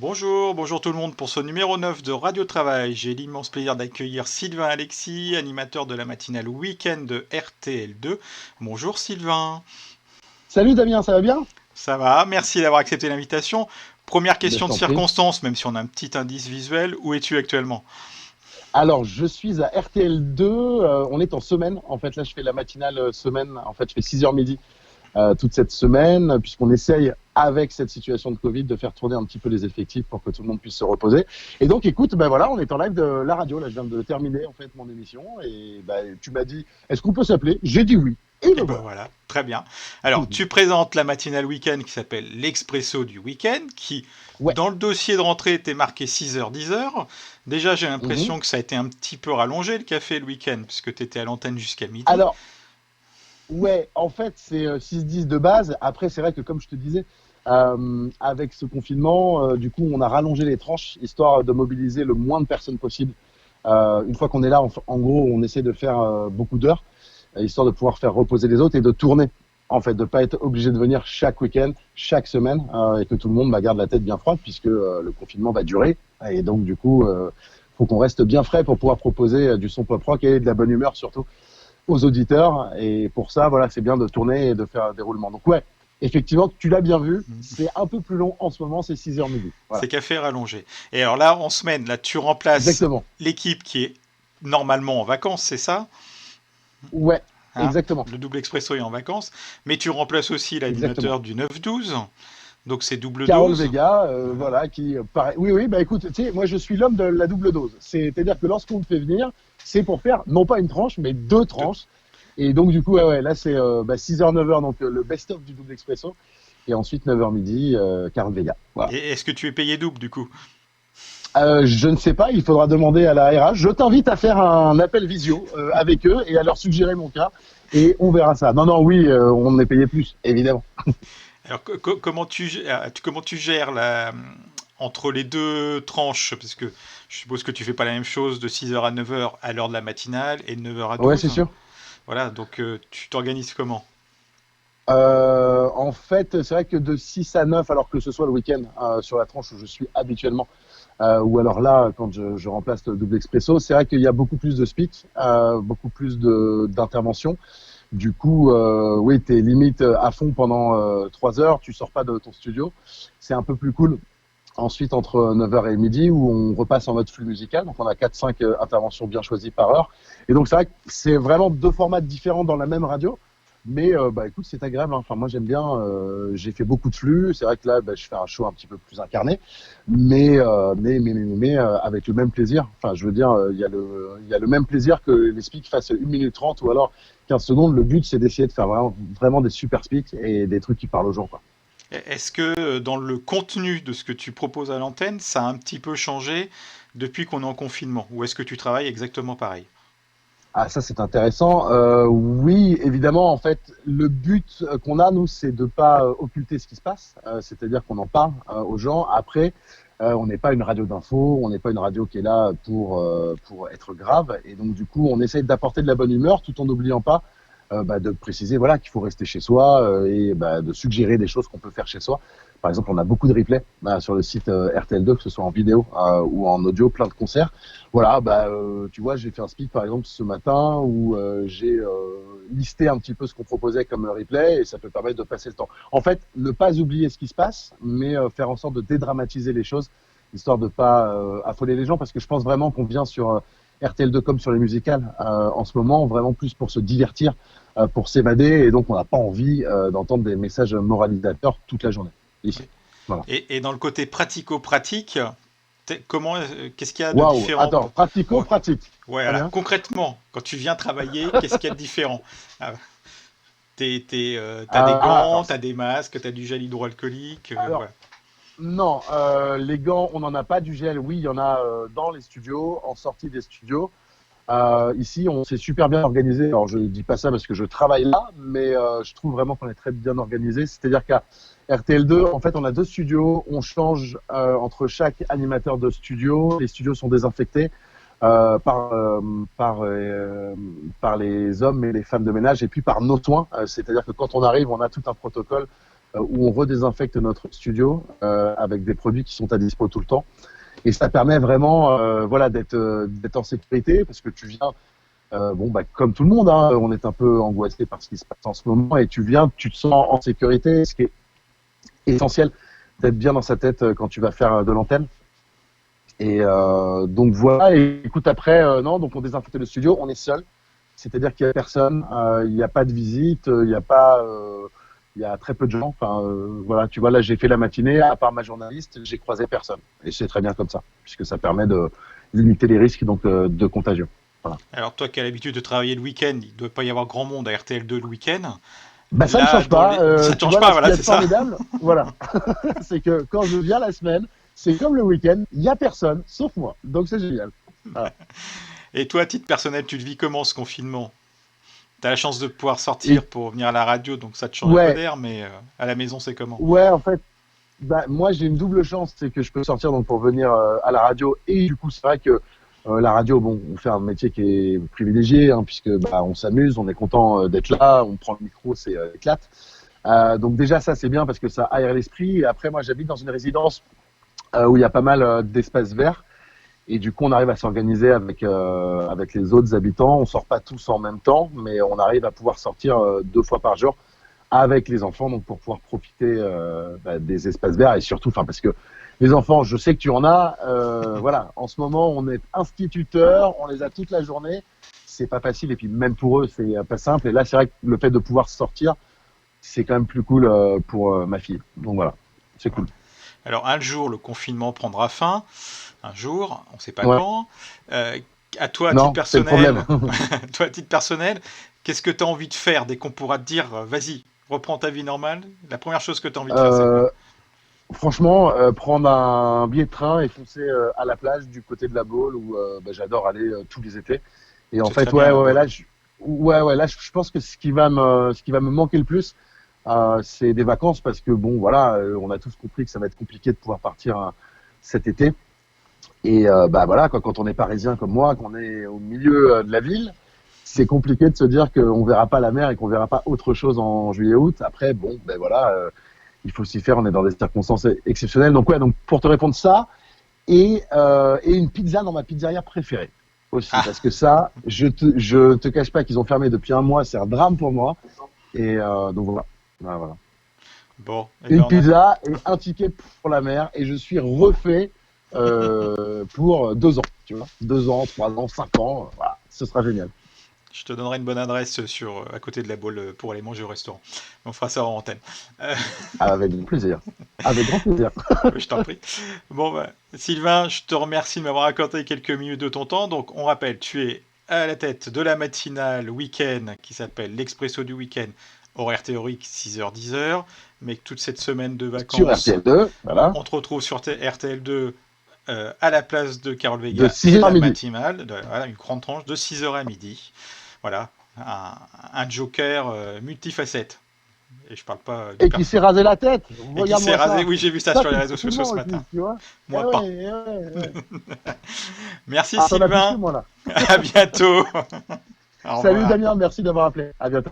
Bonjour, bonjour tout le monde pour ce numéro 9 de Radio Travail. J'ai l'immense plaisir d'accueillir Sylvain Alexis, animateur de la matinale week-end de RTL2. Bonjour Sylvain. Salut Damien, ça va bien? Ça va, merci d'avoir accepté l'invitation. Première Ben, je question de t'en prie. circonstance, même si on a un petit indice visuel, où es-tu actuellement? Alors, je suis à RTL2, on est en semaine. En fait, là, je fais la matinale semaine. En fait, je fais 6h midi toute cette semaine, puisqu'on essaye, avec cette situation de Covid, de faire tourner un petit peu les effectifs pour que tout le monde puisse se reposer. Et donc, écoute, ben voilà, on est en live de la radio. Là, je viens de terminer, en fait, mon émission. Et ben, tu m'as dit, est-ce qu'on peut s'appeler? J'ai dit oui. Et Et me ben voilà. voilà, très bien. Alors, tu présentes la matinale week-end qui s'appelle l'Expresso du week-end, qui, Ouais. dans le dossier de rentrée, était marqué 6h, 10h. Déjà, j'ai Mhm. l'impression que ça a été un petit peu rallongé le café le week-end, puisque tu étais à l'antenne jusqu'à midi. Alors, ouais, en fait, c'est 6-10 de base. Après, c'est vrai que, comme je te disais, avec ce confinement, du coup, on a rallongé les tranches, histoire de mobiliser le moins de personnes possible. Une fois qu'on est là, en gros, on essaie de faire beaucoup d'heures, histoire de pouvoir faire reposer les autres et de tourner. En fait, de pas être obligé de venir chaque week-end, chaque semaine, et que tout le monde garde la tête bien froide, puisque le confinement va durer. Et donc, du coup, faut qu'on reste bien frais pour pouvoir proposer du son pop rock et de la bonne humeur, surtout aux auditeurs. Et pour ça, voilà, c'est bien de tourner et de faire des roulements. Donc ouais, effectivement, tu l'as bien vu, c'est un peu plus long en ce moment, c'est 6h midi. C'est Voilà, café rallongé. Et alors là, en semaine, là, tu remplaces exactement. l'équipe qui est normalement en vacances, c'est ça? Ouais, Hein, exactement. le double expresso est en vacances. Mais tu remplaces aussi Exactement. l'animateur du 9-12. Donc c'est double Carole dose. Vega, Voilà. voilà, qui pareil. Oui, oui, bah écoute, tu sais, moi je suis l'homme de la double dose. C'est-à-dire que lorsqu'on me fait venir, c'est pour faire non pas une tranche, mais deux De- tranches. Et donc du coup, ouais, ouais, là c'est 6h, 9h, donc le best-of du double expresso. Et ensuite 9h midi, Carole Vega. Voilà. Et est-ce que tu es payé double du coup? Je ne sais pas, il faudra demander à la RH. Je t'invite à faire un appel visio avec eux et à leur suggérer mon cas et on verra ça. Non, non, oui, on est payé plus, évidemment. Alors comment tu gères entre les deux tranches? Parce que je suppose que tu fais pas la même chose de 6h à 9h à l'heure de la matinale et de 9h à Ouais, c'est 12. sûr. Voilà, donc tu t'organises comment? En fait, c'est vrai que de 6 à 9, alors que ce soit le week-end sur la tranche où je suis habituellement, ou alors là, quand je remplace le double expresso, c'est vrai qu'il y a beaucoup plus de speak, beaucoup plus d'interventions. Du coup, oui, tu es limite à fond pendant 3 heures, tu sors pas de ton studio. C'est un peu plus cool. Ensuite, entre 9h et midi, où on repasse en mode flux musical. Donc, on a 4-5 interventions bien choisies par heure. Et donc, c'est vrai que c'est vraiment deux formats différents dans la même radio. Mais bah, écoute, c'est agréable, hein. Enfin, moi, j'aime bien. J'ai fait beaucoup de flux. C'est vrai que là, bah, je fais un show un petit peu plus incarné. Mais avec le même plaisir. Enfin, je veux dire, il y a le même plaisir que les speaks fassent 1 minute 30 ou alors 15 secondes. Le but, c'est d'essayer de faire vraiment des super speaks et des trucs qui parlent aux gens, quoi. Est-ce que dans le contenu de ce que tu proposes à l'antenne, ça a un petit peu changé depuis qu'on est en confinement? Ou est-ce que tu travailles exactement pareil? Ah, ça, c'est intéressant. Oui, évidemment, en fait, le but qu'on a, nous, c'est de pas occulter ce qui se passe. C'est-à-dire qu'on en parle aux gens. Après, on n'est pas une radio d'info, on n'est pas une radio qui est là pour être grave. Et donc, du coup, on essaye d'apporter de la bonne humeur tout en n'oubliant pas de préciser voilà, qu'il faut rester chez soi et de suggérer des choses qu'on peut faire chez soi. Par exemple, on a beaucoup de replays sur le site RTL2, que ce soit en vidéo ou en audio, plein de concerts. Voilà, tu vois, j'ai fait un speak par exemple ce matin où j'ai listé un petit peu ce qu'on proposait comme replay et ça peut permettre de passer le temps. En fait, ne pas oublier ce qui se passe, mais faire en sorte de dédramatiser les choses, histoire de pas affoler les gens, parce que je pense vraiment qu'on vient sur RTL2 comme sur les musicales en ce moment, vraiment plus pour se divertir, pour s'évader, et donc on n'a pas envie d'entendre des messages moralisateurs toute la journée. Ici. Voilà. Et dans le côté pratico-pratique, qu'est-ce qu'il y a de Waouh, différent attends, Ouais, pratico-pratique. ouais, Très voilà. bien. Concrètement, quand tu viens travailler, qu'est-ce qu'il y a de différent? Ah, t'as des gants, Alors, t'as des masques, t'as du gel hydroalcoolique, alors, voilà. non, les gants, on n'en a pas du gel. Oui, il y en a dans les studios, en sortie des studios. Ici, on s'est super bien organisé. Alors, je dis pas ça parce que je travaille là, mais je trouve vraiment qu'on est très bien organisé. C'est-à-dire qu'à RTL2, en fait, on a deux studios. On change entre chaque animateur de studio. Les studios sont désinfectés euh, par, euh, par, euh, par les hommes et les femmes de ménage et puis par nos soins. C'est-à-dire que quand on arrive, on a tout un protocole où on redésinfecte notre studio avec des produits qui sont à dispo tout le temps. Et ça permet vraiment voilà, d'être en sécurité parce que tu viens, bon, bah, comme tout le monde, hein, on est un peu angoissé par ce qui se passe en ce moment et tu viens, tu te sens en sécurité, ce qui est essentiel d'être bien dans sa tête quand tu vas faire de l'antenne. Et donc voilà, et écoute, après, non, donc on désinfecte le studio, on est seul, c'est-à-dire qu'il n'y a personne, il n'y a pas de visite, il n'y a pas. Il y a très peu de gens. Enfin, voilà, tu vois, là, j'ai fait la matinée, à part ma journaliste, j'ai croisé personne. Et c'est très bien comme ça, puisque ça permet de limiter les risques donc, de contagion. Voilà. Alors toi qui as l'habitude de travailler le week-end, il ne doit pas y avoir grand monde à RTL2 le week-end. Bah, ça ne Là, change pas. ça ne Tu change vois, pas, là, ce qui voilà, est c'est ça. formidable, voilà, c'est que quand je viens la semaine, c'est comme le week-end, il n'y a personne, sauf moi. Donc c'est génial. Voilà. Et toi, à titre personnel, tu le vis comment ce confinement? T'as la chance de pouvoir Et sortir pour venir à la radio, donc ça te change un peu ouais, d'air, mais à la maison, c'est comment? ouais, en fait, bah, moi, j'ai une double chance, c'est que je peux sortir donc pour venir à la radio. Et du coup, c'est vrai que la radio, bon, on fait un métier qui est privilégié, hein, puisque bah, on s'amuse, on est content d'être là, on prend le micro, c'est éclate. Donc déjà, ça, c'est bien parce que ça aère l'esprit. Et après, moi, j'habite dans une résidence où il y a pas mal d'espaces verts. Et du coup, on arrive à s'organiser avec les autres habitants. On sort pas tous en même temps, mais on arrive à pouvoir sortir 2 fois par jour avec les enfants, donc pour pouvoir profiter bah, des espaces verts et surtout, enfin parce que les enfants, je sais que tu en as, voilà, en ce moment on est instituteurs, on les a toute la journée, c'est pas facile et puis même pour eux c'est pas simple et là c'est vrai que le fait de pouvoir sortir, c'est quand même plus cool pour ma fille, donc voilà, c'est cool. Alors un jour, le confinement prendra fin, un jour, on ne sait pas Ouais, quand. Euh, à toi, à titre non, c'est le problème. personnel, toi, à titre personnel, qu'est-ce que tu as envie de faire dès qu'on pourra te dire, vas-y, reprends ta vie normale? La première chose que tu as envie de faire, c'est quoi? euh, Franchement, prendre un billet de train et foncer à la plage du côté de la Baule où bah, j'adore aller tous les étés. Et en C'est très fait, bien ouais, la ouais, boule. là, je pense que ce qui va me manquer le plus, c'est des vacances parce que bon, voilà, on a tous compris que ça va être compliqué de pouvoir partir cet été. Et bah voilà, quoi, quand on est parisien comme moi, qu'on est au milieu de la ville, c'est compliqué de se dire qu'on verra pas la mer et qu'on verra pas autre chose en juillet-août. Après, bon, ben voilà, il faut s'y faire. On est dans des circonstances exceptionnelles. Donc ouais, donc pour te répondre ça et une pizza dans ma pizzeria préférée aussi, Ah, parce que ça, je te cache pas qu'ils ont fermé depuis un mois, c'est un drame pour moi. Et donc voilà. Voilà, voilà. bon, eh ben Une on a... pizza et un ticket pour la mer et je suis refait pour 2 ans, tu vois, 2 ans, 3 ans, 5 ans, voilà, ce sera génial. Je te donnerai une bonne adresse sur, à côté de la boule pour aller manger au restaurant. On fera ça en antenne. Euh, Avec grand plaisir. Avec grand plaisir. je t'en prie. Bon, bah, Sylvain, je te remercie de m'avoir accordé quelques minutes de ton temps. Donc, on rappelle, tu es à la tête de la matinale week-end qui s'appelle l'Expresso du week-end, horaire théorique 6h-10h. Mais toute cette semaine de Sur vacances, RTL2, voilà, on te retrouve sur RTL2 à la place de Carole de Vega et 6h à la midi. matinale, voilà, une grande tranche de 6h à midi. Voilà, un joker multifacette. Et je parle pas du Et qui s'est perso. rasé la tête. Et qui s'est Regarde-moi rasé, ça. oui, j'ai vu ça Ça, sur les c'est réseaux sociaux confinement ce aussi, matin. tu vois. Eh Moi ouais, pas. eh ouais, eh ouais. Merci Ah, t'en as plus que Sylvain. moi, là. À bientôt. Au Salut revoir. Damien, merci d'avoir appelé. À bientôt.